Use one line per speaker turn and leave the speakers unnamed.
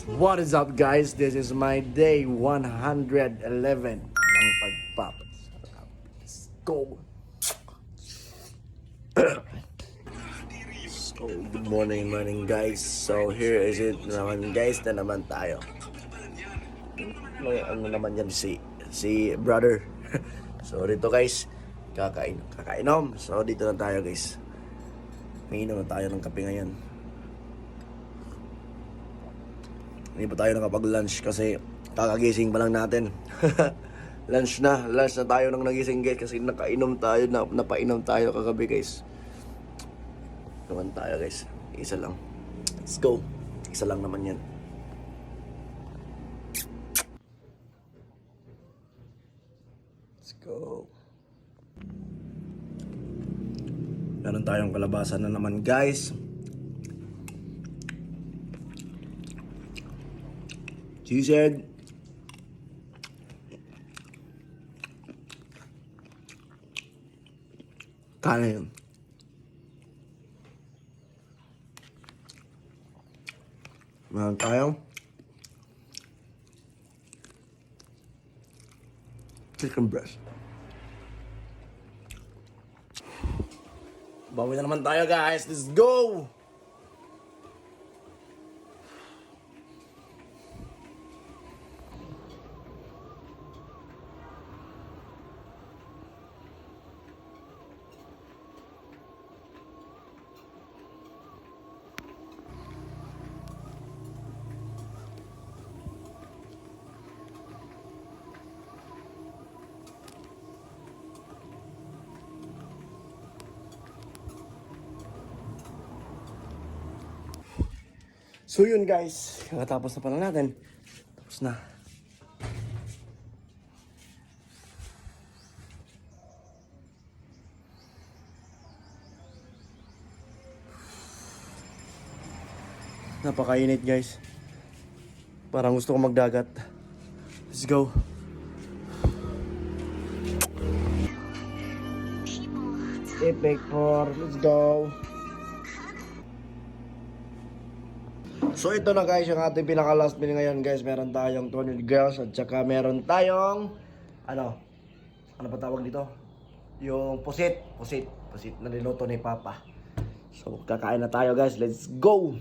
What is up guys? This is my day 111 ng pagpapasarap. Let's go! So, good morning guys. So, here is it naman guys na naman tayo. Ano naman yan si brother. So, dito guys, kakainom. So, dito na tayo guys. Mainom na tayo ng kape ngayon. Hindi pa tayo nakapag-lunch kasi kakagising pa lang natin. lunch na tayo nang nagising guys kasi napainom tayo kagabi guys. Naman tayo guys, isa lang. Let's go. Isa lang naman yan. Let's go. Meron tayong kalabasan na naman guys. She said, kanin. Meron tayong chicken breast. Bawi na naman tayo guys. Let's go! So yun guys, kakatapos na pala natin. Tapos na. Napakainit guys. Parang gusto ko magdagat. Let's go. Epic 4, let's go. So ito na guys, yung ating pinaka last meal ngayon guys. Meron tayong Tony Girls at saka meron tayong ano pa tawag dito? Yung pusit na niluto ni Papa. So kakain na tayo guys, let's go!